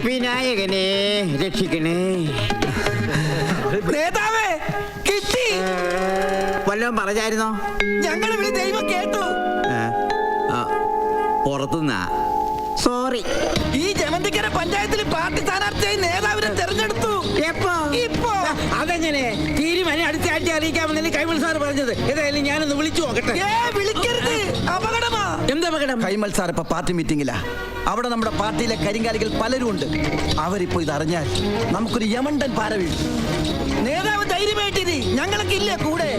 വിനായകനെ രക്ഷിക്കണേ. നേതാവേ കിട്ടി. വല്ലതും പറഞ്ഞായിരുന്നോ? ഞങ്ങൾ ഇവിടെ ദൈവം കേട്ടു. പുറത്തുനിന്നാ. സോറി. ഈ ജമന്തിക്കര പഞ്ചായത്തിൽ പാർട്ടി സ്ഥാനാർത്ഥിയായി നേതാവിനെ തെരഞ്ഞെടുത്തു. എപ്പോ? ഇപ്പോ. അതെങ്ങനെ തീരുമാനം അടുത്ത ആഴ്ച അറിയിക്കാമെന്നല്ലേ കൈമൾ സാർ പറഞ്ഞത്. ഏതായാലും ഞാനൊന്ന് വിളിച്ചു നോക്കട്ടെ. വിളിക്കരുത്, അപകടമാ. എന്താ അപകടം? കൈമൾ സാർ ഇപ്പൊ പാർട്ടി മീറ്റിംഗിലാ. അവിടെ നമ്മുടെ പാർട്ടിയിലെ കരിങ്കാലികൾ പലരും ഉണ്ട്. അവരിപ്പോ ഇത് അറിഞ്ഞാൽ നമുക്കൊരു യമണ്ടൻ പാര വീഴും. നേതാവ് ധൈര്യമായിട്ടിരി, ഞങ്ങളൊക്കെ ഇല്ലേ കൂടെ.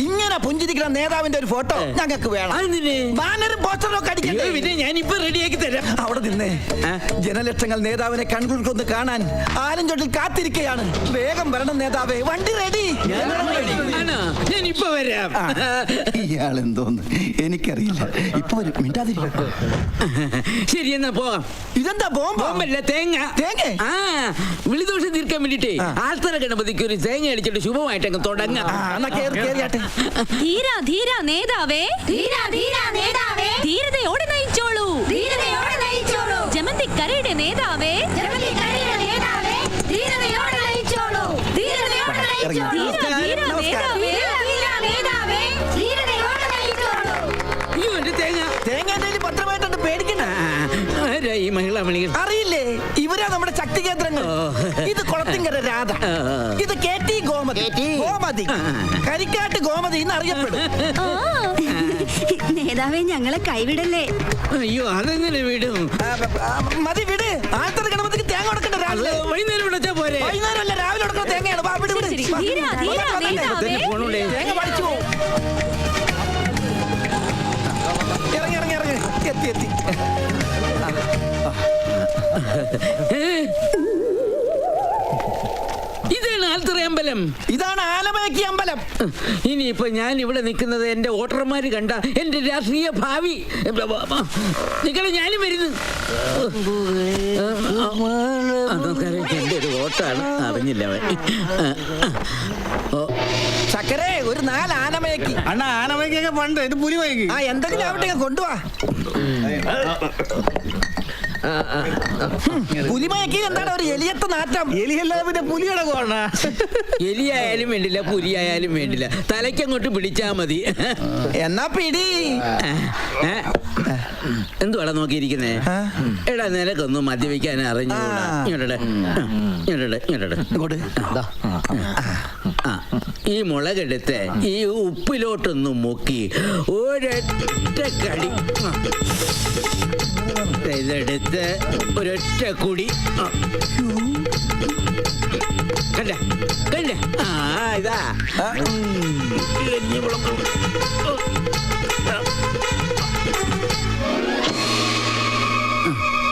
ഇങ്ങനെ പുഞ്ചിരിക്കുന്ന നേതാവിന്റെ ഒരു ഫോട്ടോ ഞങ്ങൾക്ക് വേണം. ബാനറും പോസ്റ്ററും ഒക്കെ അടിക്കട്ടെ. പിന്നെ ഞാനിപ്പോ റെഡിയാക്കി തരാം. അവിടെ നിന്നേ. ജനലക്ഷങ്ങൾ നേതാവിനെ കൺകുളിർക്കൊന്ന് കാണാൻ ആലഞ്ചോട്ടിൽ കാത്തിരിക്കുകയാണ്. വേഗം വരണം നേതാവേ, വണ്ടി റെഡി. ഞാൻ ഇപ്പൊ വരാം. ഇയാളെന്തോന്ന് എനിക്കറിയില്ല. ഇപ്പൊ മിണ്ടാതിരിക്കും. ശരി, എന്നാ പോവാം. ഇതെന്താ ബോംബല്ല, തേങ്ങ. തേങ്ങ? ആ, വിളിദോഷം തീർക്കാൻ വേണ്ടിട്ടേ ആൾത്തറ ഗണപതിക്ക് ഒരു തേങ്ങ അടിച്ചിട്ട് ശുഭമായിട്ട് അങ്ങ് തുടങ്ങാം. ധീരതയോടെ നയിച്ചോളൂ. ജമന്തിക്കരയുടെ നേതാവേ, പത്രമായിട്ടുണ്ട്, പേടിക്കണ്ട. ഈ മഹിളാ മണികൾ അറിയില്ലേ? ഇവരാ നമ്മുടെ ശക്തി കേന്ദ്രങ്ങൾ. ഇത് കുളത്തിങ്കര രാധ, ഇത് KT ഗോമതി, ഗോമതി കരിക്കാട്ട് ഗോമതി എന്നറിയപ്പെടും. നേതാവേ, ഞങ്ങളെ കൈവിടല്ലേ. അയ്യോ, അതെങ്ങനെ വിടും? മതി, വിട്. ആൾത്തറ ഗണപതിക്ക് തേങ്ങ കൊടുക്കണ്ട. രാവിലെ വൈകുന്നേരം വിളിച്ചാ പോരെ? വൈകുന്നേരം അല്ല, രാവിലെ കൊടുക്കുന്ന തേങ്ങയാണ്. തേങ്ങ പഠിച്ചു പോകും. ഇറങ്ങി ഇറങ്ങി ഇറങ്ങി. എത്തി എത്തി. ഇതാണ് ആൽത്തറ അമ്പലം. ഇതാണ് ആലമേക്കി അമ്പലം. ഇനിയിപ്പോ ഞാൻ ഇവിടെ നിൽക്കുന്നത് എന്റെ വോട്ടർമാര് കണ്ട എന്റെ രാഷ്ട്രീയ ഭാവി. നിങ്ങളെ ഞാനും വരുന്നു. എന്റെ ഒരു വോട്ടാണ്, അറിഞ്ഞില്ല അവൻ. ചക്കരേ, ഒരു 4 ആനമയക്കി. അണ്ണാ, ആനമയക്കൊക്കെ പണ്ട് ഇത് പുലി മയക്കി. എന്തെങ്കിലും ആവട്ടെ, കൊണ്ടുപോവാ. പുലിമയക്കി എന്താണ് ഒരു എലിയത്ത് നാറ്റം? എലിയല്ലാതെ പിന്നെ പുലിയുടെ കോണ. എലിയായാലും വേണ്ടില്ല, പുലിയായാലും വേണ്ടില്ല, തലയ്ക്കങ്ങോട്ട് പിടിച്ചാ മതി. എന്നാ പിടി. എന്തുവാടാ നോക്കിയിരിക്കുന്നേ? എടാ, നിനക്കൊന്നും മദ്യപിക്കാൻ അറിഞ്ഞൂടാ. ഈ മുളകെടുത്ത് ഈ ഉപ്പിലോട്ടൊന്നും മുക്കി ഒരൊറ്റ കടി, ഇതെടുത്ത് ഒരൊറ്റ കുടി. കണ്ട കണ്ട, ഇതാ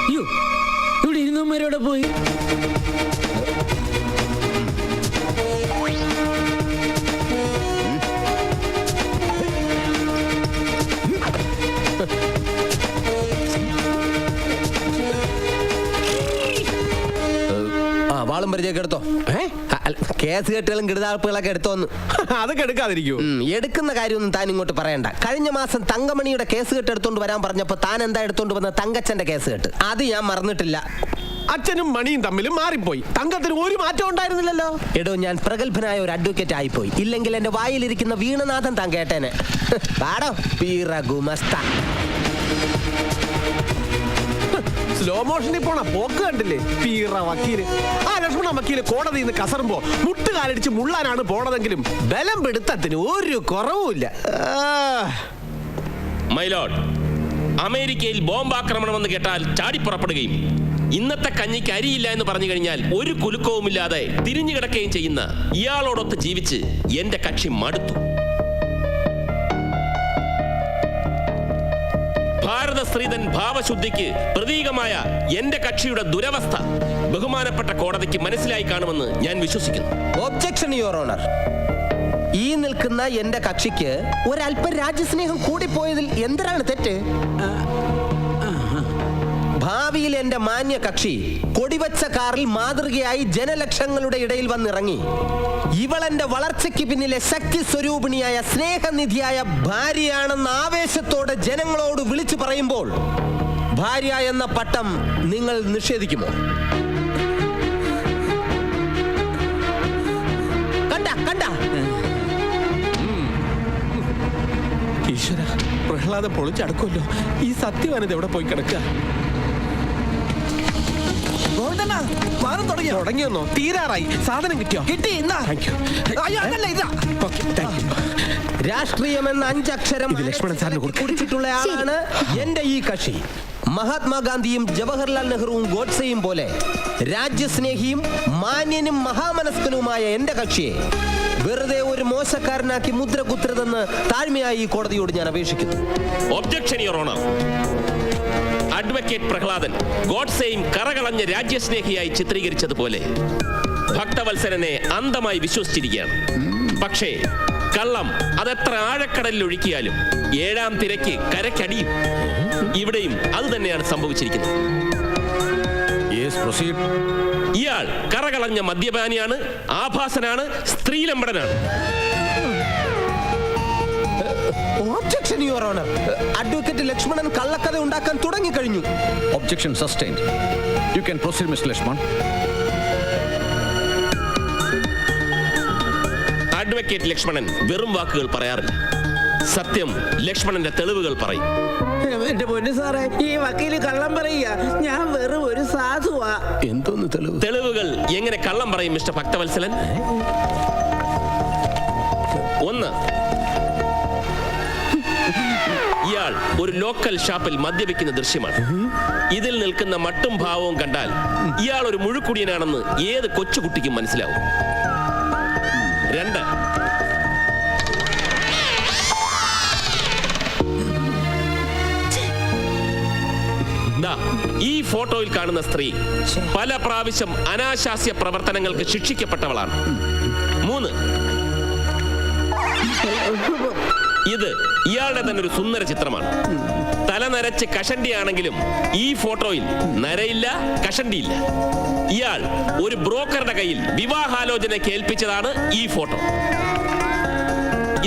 അയ്യോ, ഇവിടെ ഇരുന്നവന്മാരോടെ പോയി. വാളും പരിചയമൊക്കെ എടുത്തോ. കേസ് കെട്ടുകളും കിടുതാൾപ്പുകളൊക്കെ എടുത്തോന്ന്. അതൊക്കെ എടുക്കാതിരിക്കൂ. എടുക്കുന്ന കാര്യമൊന്നും താൻ ഇങ്ങോട്ട് പറയണ്ട. കഴിഞ്ഞ മാസം തങ്കമണിയുടെ കേസ് കെട്ട് എടുത്തോണ്ട് വരാൻ പറഞ്ഞപ്പോ താൻ എന്താ എടുത്തോണ്ട് വന്ന? തങ്കച്ചന്റെ കേസ് കെട്ട്. അത് ഞാൻ മറന്നിട്ടില്ല. അച്ഛനും മണിയും തമ്മിലും മാറിപ്പോയി. തങ്കത്തിന് ഒരു മാറ്റം ഉണ്ടായിരുന്നില്ലല്ലോ. എടോ, ഞാൻ പ്രഗത്ഭനായ ഒരു അഡ്വക്കേറ്റ് ആയിപ്പോയി. ഇല്ലെങ്കിൽ എന്റെ വായിലിരിക്കുന്ന വീണനാഥൻ താൻ കേട്ടേനെ. പാടോ പീറ ഗുമസ്ത. സ്ലോ മോഷനിൽ പോണ പോക്ക് കണ്ടില്ലേ? പീറ വക്കീല്. ആ ലക്ഷ്മണ വക്കീല് കോടതിയിൽ നിന്ന് കസറുമ്പോ മുട്ടുകാലടിച്ച് മുള്ളാനാണ് പോണതെങ്കിലും ബലം പിടുത്തത്തിന് ഒരു കുറവുമില്ല. മൈലോഡ്, അമേരിക്കയിൽ ബോംബാക്രമണമെന്ന് കേട്ടാൽ ചാടിപ്പുറപ്പെടുകയും ഇന്നത്തെ കഞ്ഞിക്ക് അരിയില്ല എന്ന് പറഞ്ഞു കഴിഞ്ഞാൽ ഒരു കുലുക്കവുമില്ലാതെ തിരിഞ്ഞു കിടക്കുകയും ചെയ്യുന്ന ഇയാളോടൊത്ത് ജീവിച്ച് എന്റെ കക്ഷി മടുത്തു. ഭാരത സ്ത്രീധൻ ഭാവശുദ്ധിക്ക് പ്രതീകമായ എന്റെ കക്ഷിയുടെ ദുരവസ്ഥ ബഹുമാനപ്പെട്ട കോടതിക്ക് മനസ്സിലായി കാണുമെന്ന് ഞാൻ വിശ്വസിക്കുന്നു. Objection your honour. ഈ നിൽക്കുന്ന എന്റെ കക്ഷിക്ക് ഒരല്പം രാജ്യസ്നേഹം കൂടിപ്പോയതിൽ എന്തിനാണ് തെറ്റ്? ഭാവിയിൽ എന്റെ മാന്യ കക്ഷി കൊടിവച്ച കാറിൽ മാതൃകയായി ജനലക്ഷങ്ങളുടെ ഇടയിൽ വന്നിറങ്ങി ഇവളെന്റെ വളർച്ചയ്ക്ക് പിന്നിലെ ശക്തി സ്വരൂപിണിയായ സ്നേഹനിധിയായ ഭാര്യയാണെന്ന ആവേശത്തോടെ ജനങ്ങളോട് വിളിച്ചു പറയുമ്പോൾ ഭാര്യ എന്ന പട്ടം നിങ്ങൾ നിഷേധിക്കുമോ? കണ്ട ഈശ്വര, പ്രഹ്ലാദം പൊളിച്ചടക്കുമല്ലോ. ഈ സത്യവാനത് എവിടെ പോയി കിടക്കുക? ഗോവിന്ദണ്ണ, മാറും തുടങ്ങിയോ? തുടങ്ങിയൊന്നോ? തീരാറായി. സാധനം കിട്ടിയോ? കിട്ടി. ഇന്നാ. Thank you. അയ്യോ, അതല്ല, ഇതാ. Okay, thank you. രാഷ്ട്രീയം എന്ന 5 അക്ഷരം ഇത് ലക്ഷ്മണൻ സാറിന് കൊടുക്ക്. കുടിച്ചിട്ടുള്ള ആളാണ് എന്റെ ഈ കക്ഷി. മഹാത്മാഗാന്ധിയും ജവഹർലാൽ നെഹ്റുവും ഗോഡ്സെയും പോലെ രാജ്യസ്നേഹിയും മാന്യനും മഹാമനസ്കനുമായ എന്റെ കക്ഷിയെ വെറുതെ ഒരു മോശക്കാരനാക്കി മുദ്ര കുത്തരുതെന്ന് താഴ്മയായി ഈ കോടതിയോട് ഞാൻ അപേക്ഷിക്കുന്നു. Objection your honour. Advocate Prahladan ഗോഡ്സെയും കറകളഞ്ഞ രാജ്യസ്നേഹിയായി ചിത്രീകരിച്ചതുപോലെ ഭക്തവത്സരനെ അന്ധമായി വിശ്വസിച്ചിരിക്കുകയാണ്. പക്ഷേ കള്ളം അതെത്ര ആഴക്കടലിൽ ഒഴുക്കിയാലും 7-ാം തിരക്ക് കരക്കടിയും. ഇവിടെയും അത് തന്നെയാണ് സംഭവിച്ചിരിക്കുന്നത്. ഇയാൾ കറകളഞ്ഞ മദ്യപാനിയാണ്, ആഭാസനാണ്, സ്ത്രീലമ്പടനാണ്. Objection, Your Honor. Advocate Lakshmanan കള്ളക്കഥ ഉണ്ടാക്കാൻ തുടങ്ങിക്കഴിഞ്ഞു. Objection sustained. You can proceed, Mr. Lakshman. Advocate Lakshmanan വെറും വാക്കുകൾ പറയാറില്ല. സത്യം ലക്ഷ്മണന്റെ തെളിവുകൾ പറയും. എന്റെ പൊന്നു സാറേ, ഈ വക്കീല് കള്ളം പറയുക. ഞാൻ വെറും ഒരു സാധുവാ. എന്തോന്ന് തെളിവ്? തെളിവുകൾ എങ്ങനെ കള്ളം പറയും മിസ്റ്റർ ഭക്തവത്സലൻ? 1, ഇയാൾ ഒരു ലോക്കൽ ഷാപ്പിൽ മദ്യപിക്കുന്ന ദൃശ്യമാണ്. ഇതിൽ നിൽക്കുന്ന മട്ടും ഭാവവും കണ്ടാൽ ഇയാൾ ഒരു മുഴുക്കുടിയനാണെന്ന് ഏത് കൊച്ചുകുട്ടിക്കും മനസ്സിലാവും. 2, ഈ ഫോട്ടോയിൽ കാണുന്ന സ്ത്രീ പല പ്രാവശ്യം അനാശാസ്യ പ്രവർത്തനങ്ങൾക്ക് ശിക്ഷിക്കപ്പെട്ടവളാണ്. 3, ഇത് ഇയാളുടെ തന്നെ ഒരു സുന്ദര ചിത്രമാണ്. തല നരച്ച് കഷണ്ടിയാണെങ്കിലും ഈ ഫോട്ടോയിൽ നരയില്ല, കഷണ്ടിയില്ല. ഇയാൾ ഒരു ബ്രോക്കറുടെ കയ്യിൽ വിവാഹാലോചനയ്ക്ക് ഏൽപ്പിച്ചതാണ് ഈ ഫോട്ടോ.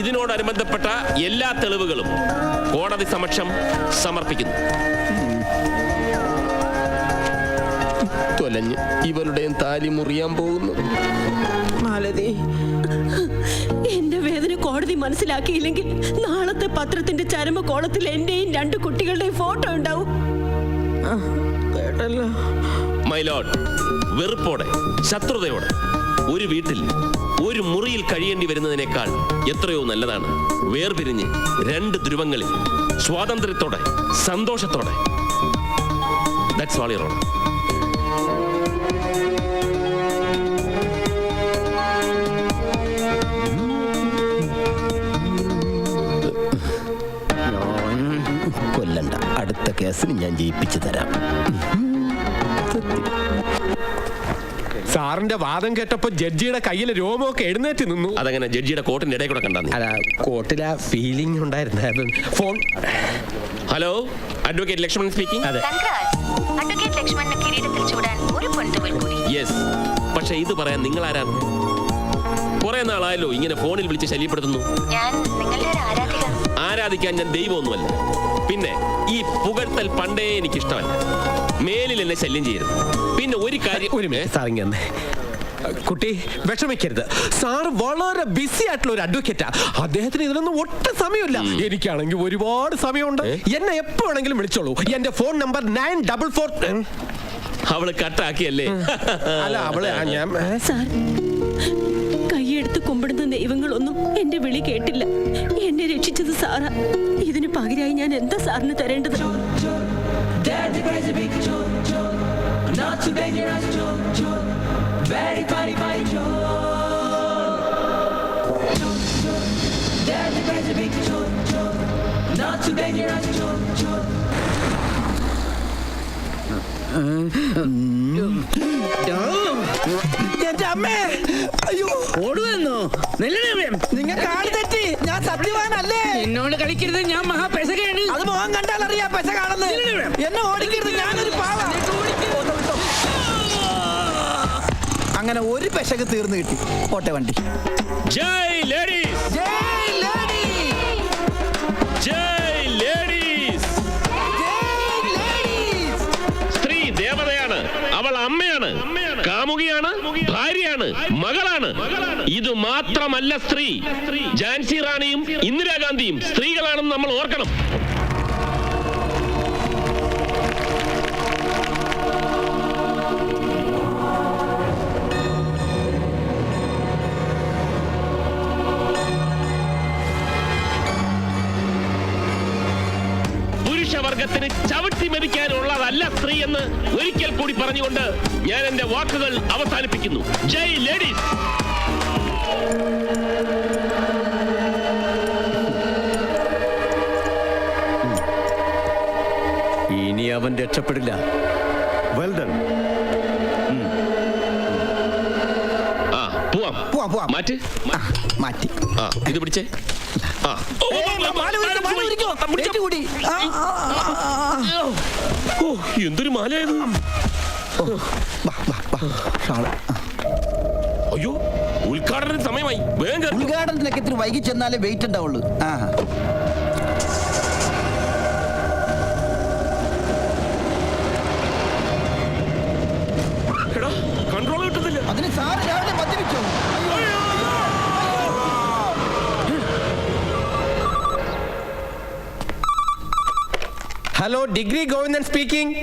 ഇതിനോടനുബന്ധപ്പെട്ട എല്ലാ തെളിവുകളും കോടതി സമക്ഷം സമർപ്പിക്കുന്നു. തൊലഞ്ഞ് ഇവരുടെയും താലി മുറിയാൻ പോകുന്നു. മാലതി, എന്റെ വേദന കോടതി മനസ്സിലാക്കിയില്ലെങ്കിൽ നാളത്തെ പത്രത്തിന്റെ ചരമകോളത്തിൽ എന്റെയും 2 കുട്ടികളുടെയും ഫോട്ടോ ഉണ്ടാവും. കേട്ടല്ലോ. മൈ ലോർഡ്, വെറുപ്പോടെ ശത്രുതയോടെ ഒരു വീട്ടിൽ ഒരു മുറിയിൽ കഴിയേണ്ടി വരുന്നതിനേക്കാൾ എത്രയോ നല്ലതാണ് വേർപിരിഞ്ഞ് 2 ധ്രുവങ്ങളിൽ സ്വാതന്ത്ര്യത്തോടെ സന്തോഷത്തോടെ. That's all your honour. കൊല്ലണ്ട, അടുത്ത കേസിന് ഞാൻ ജയിപ്പിച്ചു തരാം. സാറിന്റെ വാദം കേട്ടപ്പോ ജഡ്ജിയുടെ കയ്യിലെ രോമമൊക്കെ എഴുന്നേറ്റ് നിന്നു. അതങ്ങനെ ജഡ്ജിയുടെ കോട്ടിന്റെ ഇടയിൽ കൂടെ കണ്ടാ? അല്ല, കോട്ടിലെ ഫീലിംഗ് ഉണ്ടായിരുന്നു. Phone. Hello, advocate Lakshman speaking. അതെ, അഡ്വക്കേറ്റ് ലക്ഷ്മണന് കിരീടത്തിൽ ചൂടാൻ ഒരു പൊൻതൂവൽ കൂടി. യെസ്. പക്ഷെ ഇത് പറയാൻ നിങ്ങൾ ആരാണ്? കുറെ നാളായല്ലോ ഇങ്ങനെ ഫോണിൽ വിളിച്ച് ശല്യപ്പെടുത്തുന്നു. ഞാൻ നിങ്ങളുടെ ഒരു ആരാധിക. ആരാധിക്കാൻ ഞാൻ ദൈവമൊന്നുമല്ല. പിന്നെ ഈ പുകഴ്ത്തൽ പണ്ടേ എനിക്കിഷ്ടമല്ല. മേലിൽ എന്നെ ശല്യം ചെയ്യരുത്. പിന്നെ ഒരു കാര്യം, സാറിങ്ങനെ കുട്ടി വിഷമിക്കരുത്. സാറ് വളരെ ബിസി ആയിട്ടുള്ള ഒരു അഡ്വക്കേറ്റാ. അദ്ദേഹത്തിന് ഇതിനൊന്നും ഒട്ടും സമയമില്ല. എനിക്കാണെങ്കിൽ ഒരുപാട് സമയമുണ്ട്. എന്നെ എപ്പോ വേണമെങ്കിലും വിളിച്ചോളൂ. എന്റെ ഫോൺ നമ്പർ 944. അവള് കട്ടാക്കിയല്ലേ? അല്ല, അവളെ ഞാൻ സാർ, കൈയെടുത്ത് കുമ്പിടുന്ന ദൈവങ്ങളൊന്നും എന്റെ വിളി കേട്ടില്ല. എന്നെ രക്ഷിച്ചത് സാറാ. ഇതിന് പകരമായി ഞാൻ എന്താ സാറിന് തരേണ്ടത്? എന്റെ അമ്മേ, അയ്യോ ഓടുവെന്നോ? നിങ്ങൾ കാല് തെറ്റി. ഞാൻ സത്യവാനല്ലേ? എന്നോട് കളിക്കരുത്, ഞാൻ മഹാപെസകയാണ്. അത് മോഹൻ കണ്ടാൽ അറിയാം പെസ കാണുന്നത്. എന്നെ ഓടിക്കരുത്, ഞാനൊരു പാവ. അങ്ങനെ ഒരു പെശക് തീർന്നു കിട്ടി. പോട്ടെ വണ്ടി. ജയ് ലേഡീസ്, ജയ് ലേഡി, ജയ് ലേഡീസ്. ജയ് ലേഡീസ്. സ്ത്രീ ദേവതയാണ്, അവൾ അമ്മയാണ്, കാമുകിയാണ്, ഭാര്യയാണ്, മകളാണ്. ഇത് മാത്രമല്ല സ്ത്രീ. ഝാൻസി റാണിയും ഇന്ദിരാഗാന്ധിയും സ്ത്രീകളാണെന്ന് നമ്മൾ ഓർക്കണം. പുരുഷവർഗത്തിന് ചവിട്ടി മെതിക്കാനുള്ളതല്ല സ്ത്രീ എന്ന് ഒരിക്കൽ കൂടി പറഞ്ഞുകൊണ്ട് ഞാൻ എന്റെ വാക്കുകൾ അവസാനിപ്പിക്കുന്നു. ജയ് ലേഡീസ്. ഇനി അവൻ രക്ഷപ്പെടില്ല. Well done. ആ പോവാം. പോവാം, പോവാം. മാറ്റ്. ആ, മാറ്റി. ആ ഇത് പിടിച്ചേ. ആ ഓ, കൂടി. ഓ, എന്തൊരു മാലയത്. അയ്യോ, ഉദ്ഘാടനത്തിന് സമയമായി. വേഗം കേറ്. ഉദ്ഘാടനത്തിനൊക്കെ ഇത്തിരി വൈകി ചെന്നാലേ വെയിറ്റ് ഉണ്ടാവുള്ളൂ. ആ എടാ, കൺട്രോൾ കിട്ടുന്നില്ല. അതിന് സാറ് രാവിലെ മദ്യപിച്ചോ? Hello, degree Govindan speaking.